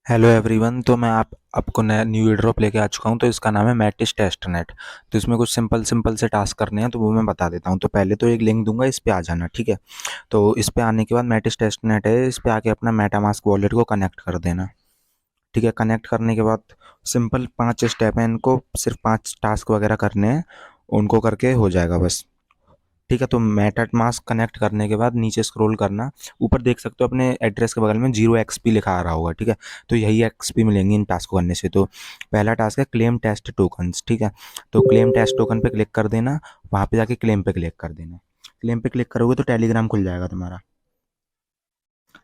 Hello everyone. तो मैं आप आपको नया न्यू ड्रॉप लेके आ चुका हूँ। तो इसका नाम है मैटिस टेस्ट नेट। तो इसमें कुछ सिंपल सिंपल से टास्क करने हैं, तो वो मैं बता देता हूँ। तो पहले तो एक लिंक दूंगा, इस पे आ जाना, ठीक है। तो इस पे आने के बाद मैटिस टेस्ट नेट है, इस पे आके अपना मेटामास्क वॉलेट को कनेक्ट कर देना। ठीक है, कनेक्ट करने के बाद सिंपल 5 स्टेप हैं, इनको सिर्फ 5 टास्क वगैरह करने हैं, उनको करके हो जाएगा बस। ठीक है, तो मेटा मास्क कनेक्ट करने के बाद नीचे स्क्रॉल करना। ऊपर देख सकते हो अपने एड्रेस के बगल में 0 XP लिखा आ रहा होगा, ठीक है। तो यही XP मिलेंगे इन टास्क को करने से। तो पहला टास्क है क्लेम टेस्ट टोकन्स, ठीक है। तो क्लेम टेस्ट टोकन पे क्लिक कर देना, वहाँ पे जाके क्लेम पे क्लिक कर देना। क्लेम पे क्लिक करोगे तो टेलीग्राम खुल जाएगा तुम्हारा।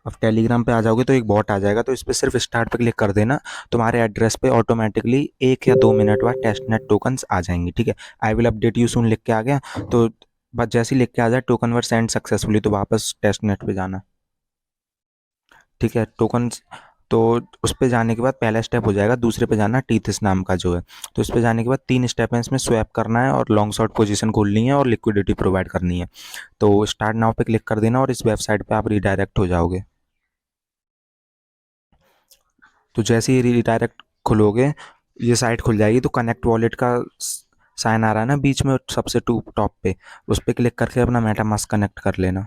अब टेलीग्राम पे आ जाओगे तो एक बॉट आ जाएगा, तो इस पर सिर्फ स्टार्ट पे क्लिक कर देना। तुम्हारे एड्रेस पे ऑटोमेटिकली 1 या 2 मिनट बाद टेस्ट नेट टोकन्स आ जाएंगे, ठीक है। I will update you soon लिख के आ गया। तो बस जैसे ही लिख के आ जाए टोकन वर सेंड सक्सेसफुली, तो वापस टेस्ट नेट पे जाना। ठीक है, टोकन। तो उस पे जाने के बाद पहला स्टेप हो जाएगा, दूसरे पे जाना टीथिस नाम का जो है। तो इस पे जाने के बाद 3 स्टेप हैं, इसमें स्वैप करना है और लॉन्ग शॉर्ट पोजीशन खोलनी है और लिक्विडिटी प्रोवाइड करनी है। तो स्टार्ट नाउ पे क्लिक कर देना और इस वेबसाइट पे आप रिडायरेक्ट हो जाओगे। तो जैसे ही रिडायरेक्ट खुलोगे, ये साइट खुल जाएगी। तो कनेक्ट वॉलेट का साइन आ रहा है ना बीच में सबसे टॉप पे, उस पर क्लिक करके अपना मेटामास्क कनेक्ट कर लेना।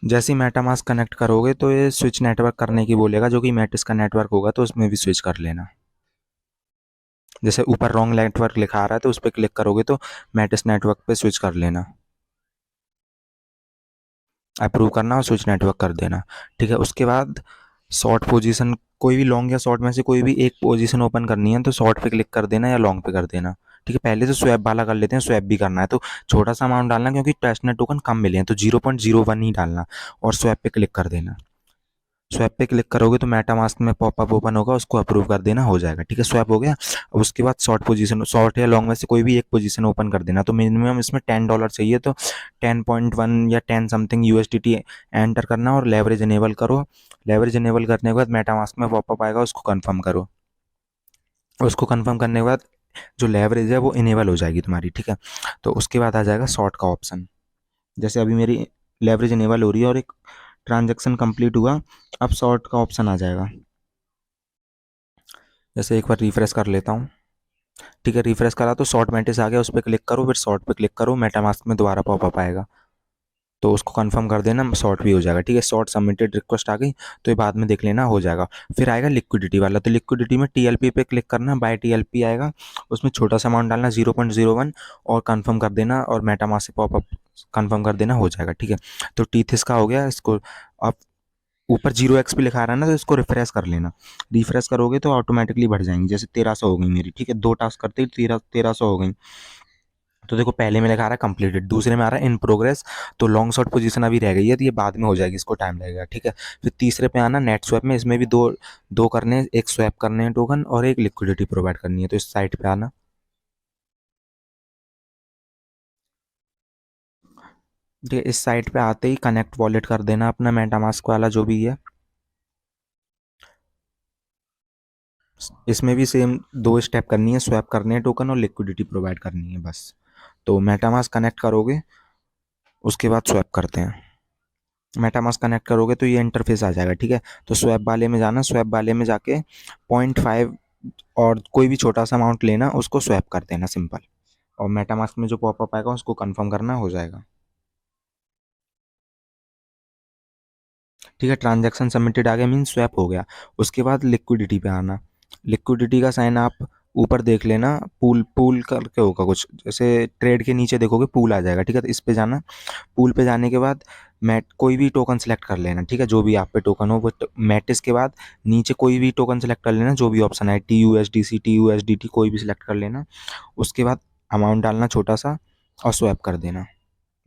जैसे ही मेटामास्क कनेक्ट करोगे तो ये स्विच नेटवर्क करने की बोलेगा, जो कि मेटिस का नेटवर्क होगा, तो उसमें भी स्विच कर लेना। जैसे ऊपर रॉन्ग नेटवर्क लिखा आ रहा है, तो उस पर क्लिक करोगे तो मेटिस नेटवर्क पे स्विच कर लेना। अप्रूव करना और स्विच नेटवर्क कर देना। ठीक है, उसके बाद शॉर्ट पोजीशन, कोई भी लॉन्ग या शॉर्ट में से कोई भी एक पोजीशन ओपन करनी है, तो शॉर्ट पे क्लिक कर देना या लॉन्ग पे कर देना। ठीक है, पहले तो स्वैप वाला कर लेते हैं। स्वैप भी करना है तो छोटा सा अमाउंट डालना, क्योंकि टेस्टनेट टोकन कम मिले हैं, तो 0.01 ही डालना और स्वैप पे क्लिक कर देना। स्वैप पे क्लिक करोगे तो मेटामास्क में पॉपअप ओपन होगा, उसको अप्रूव कर देना, हो जाएगा। ठीक है, स्वैप हो गया। अब उसके बाद शॉर्ट पोजीशन, शॉर्ट या लॉन्ग में से कोई भी एक पोजीशन ओपन कर देना। तो मिनिमम इसमें $10 चाहिए, तो 10.1 या 10 समथिंग USDT एंटर करना और लेवरेज इनेबल करो। लेवरेज इनेबल करने के बाद मेटामास्क में पॉपअप आएगा, उसको कन्फर्म करो। उसको कन्फर्म करने के बाद जो लेवरेज है वो इनेबल हो जाएगी तुम्हारी, ठीक है। तो उसके बाद आ जाएगा शॉर्ट का ऑप्शन। जैसे अभी मेरी लेवरेज इनेबल हो रही है और एक ट्रांजेक्शन कंप्लीट हुआ, अब शॉर्ट का ऑप्शन आ जाएगा। जैसे एक बार रिफ्रेश कर लेता हूँ। ठीक है, रिफ्रेश करा तो शॉर्ट मैटिस आ गया, उस पर क्लिक करो, फिर शॉर्ट पे क्लिक करो, मेटामास्क में दोबारा पॉपअप आएगा, तो उसको कंफर्म कर देना, शॉर्ट भी हो जाएगा। ठीक है, शॉर्ट सबमिटेड रिक्वेस्ट आ गई, तो ये बाद में देख लेना, हो जाएगा। फिर आएगा लिक्विडिटी वाला, तो लिक्विडिटी में TLP पे क्लिक करना, बाय TLP आएगा, उसमें छोटा सा अमाउंट डालना 0.01 और कंफर्म कर देना, और मेटामास्क से पॉपअप कंफर्म कर देना, हो जाएगा। ठीक है, तो टीथिस का हो गया। इसको अब ऊपर 0 XP लिखा रहा है ना, तो इसको रिफ्रेश कर लेना। रिफ्रेश करोगे तो ऑटोमेटिकली बढ़ जाएंगी, जैसे 1300 हो गई मेरी। ठीक है, 2 टास्क करते ही 1300 हो गई। तो देखो, पहले में लिखा रहा है कंप्लीटेड, दूसरे में आ रहा है इन प्रोग्रेस। तो लॉन्ग शॉर्ट पोजीशन अभी रह गई है, तो ये बाद में हो जाएगी, इसको टाइम लगेगा। ठीक है, फिर तीसरे पे आना नेट स्वैप में, इसमें भी दो दो करने हैं, एक स्वैप करने हैं टोकन और एक लिक्विडिटी प्रोवाइड करनी है। तो इस साइट पे आना। ठीक है, इस साइट पे आते ही कनेक्ट वॉलेट कर देना अपना मेटामास्क वाला जो भी है। इसमें भी सेम 2 स्टेप करनी है, स्वैप करने हैं टोकन और लिक्विडिटी प्रोवाइड करनी है, बस। तो मेटामास्क कनेक्ट करोगे, उसके बाद स्वैप करते हैं। मेटामास्क कनेक्ट करोगे तो ये इंटरफेस आ जाएगा। ठीक है, तो स्वैप वाले में जाना, स्वैप वाले में जाके 0.5 और कोई भी छोटा सा अमाउंट लेना, उसको स्वैप कर देना, सिंपल। और मेटामास्क में जो पॉपअप आएगा उसको कंफर्म करना, हो जाएगा। ठीक है, ट्रांजैक्शन सबमिटेड आ गया, मीन स्वैप हो गया। उसके बाद लिक्विडिटी पे आना। लिक्विडिटी का साइन आप ऊपर देख लेना, पूल पूल करके होगा कुछ, जैसे ट्रेड के नीचे देखोगे पूल आ जाएगा। ठीक है, तो इस पे जाना। पूल पे जाने के बाद मैट कोई भी टोकन सेलेक्ट कर लेना। ठीक है, जो भी आप पे टोकन हो वो मैटिस के बाद नीचे कोई भी टोकन सेलेक्ट कर लेना, जो भी ऑप्शन है, TUSDC TUSDT कोई भी सिलेक्ट कर लेना। उसके बाद अमाउंट डालना छोटा सा और स्वैप कर देना।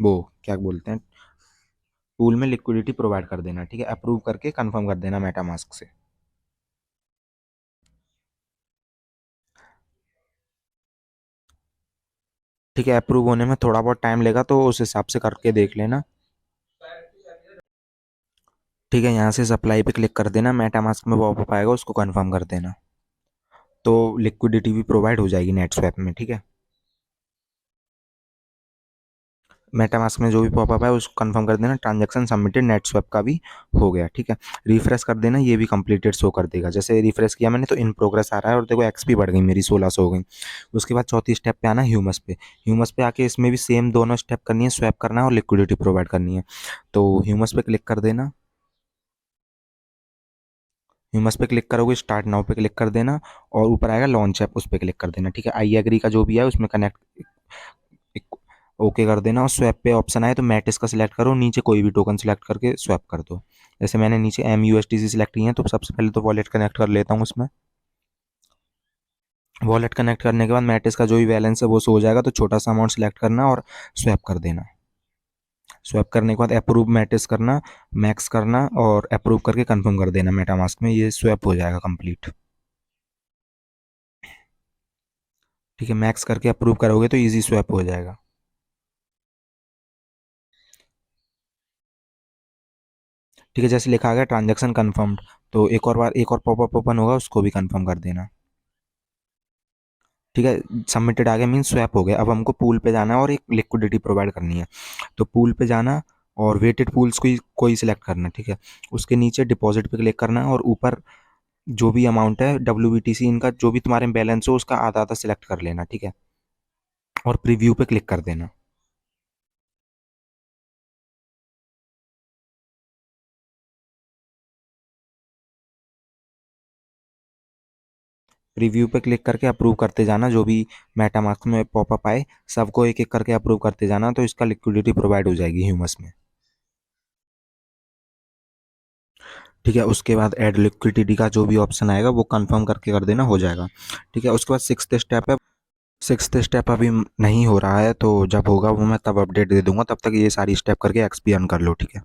वो क्या बोलते हैं, पूल में लिक्विडिटी प्रोवाइड कर देना। ठीक है, अप्रूव करके कंफर्म कर देना मेटामास्क से। ठीक है, अप्रूव होने में थोड़ा बहुत टाइम लेगा, तो उस हिसाब से करके देख लेना। ठीक है, यहाँ से सप्लाई पे क्लिक कर देना, मेटामास्क में पॉपअप आएगा, उसको कंफर्म कर देना। तो लिक्विडिटी भी प्रोवाइड हो जाएगी नेट स्वैप में। ठीक है। मेटामास्क में जो भी पॉपअप है उसको कंफर्म कर देना, ट्रांजैक्शन सबमिटेड नेट स्वैप का भी हो गया, ठीक है। रिफ्रेश कर देना, ये भी कंप्लीटेड शो कर देगा। जैसे रिफ्रेश किया मैंने तो इन प्रोग्रेस आ रहा है और देखो एक्सपी बढ़ गई मेरी, 1600 हो गई। उसके बाद चौथी स्टेप पे आना, ह्यूमस पे। ह्यूमस पे आके इसमें भी सेम दोनों स्टेप करनी है, स्वैप करना है और लिक्विडिटी प्रोवाइड करनी है। तो ह्यूमस पे क्लिक कर देना। ह्यूमस पे क्लिक करोगे, स्टार्ट नाउ पे क्लिक कर देना और ऊपर आएगा लॉन्च ऐप, उस पर क्लिक कर देना, ठीक है। आई एग्री का जो भी है उसमें कनेक्ट ओके कर देना और स्वैप पे ऑप्शन आए तो मैटिस का सिलेक्ट करो, नीचे कोई भी टोकन सिलेक्ट करके स्वैप कर दो। जैसे मैंने नीचे MUSDC सिलेक्ट की है तो सबसे पहले तो वॉलेट कनेक्ट कर लेता हूँ उसमें। वॉलेट कनेक्ट करने के बाद मैटिस का जो भी बैलेंस है वो शो हो जाएगा, तो छोटा सा अमाउंट सेलेक्ट करना और स्वैप कर देना। स्वैप करने के बाद अप्रूव मैटिस करना, मैक्स करना और अप्रूव करके कंफर्म कर देना मेटामास्क में, ये स्वैप हो जाएगा कंप्लीट। ठीक है, मैक्स करके अप्रूव करोगे तो इजी स्वैप हो जाएगा। ठीक है, जैसे लिखा गया ट्रांजेक्शन कंफर्म्ड, तो एक और पॉपअप ओपन होगा, उसको भी कंफर्म कर देना। ठीक है, सबमिटेड आ गया, मीन स्वैप हो गया। अब हमको पूल पे जाना है और एक लिक्विडिटी प्रोवाइड करनी है। तो पूल पे जाना और वेटेड पूल्स कोई सिलेक्ट करना, ठीक है। उसके नीचे डिपॉजिट पे क्लिक करना है और ऊपर जो भी अमाउंट है WBTC इनका जो भी तुम्हारे बैलेंस हो उसका आधा आधा सिलेक्ट कर लेना, ठीक है। और प्रीव्यू पे क्लिक कर देना। प्रीव्यू पे क्लिक करके अप्रूव करते जाना, जो भी मेटामास्क में पॉपअप आए सबको एक एक करके अप्रूव करते जाना, तो इसका लिक्विडिटी प्रोवाइड हो जाएगी ह्यूमस में। ठीक है, उसके बाद ऐड लिक्विडिटी का जो भी ऑप्शन आएगा वो कंफर्म करके कर देना, हो जाएगा। ठीक है, उसके बाद सिक्स्थ स्टेप है। सिक्स्थ स्टेप अभी नहीं हो रहा है, तो जब होगा वो मैं तब अपडेट दे दूंगा, तब तक ये सारी स्टेप करके एक्सपी अर्न कर लो, ठीक है।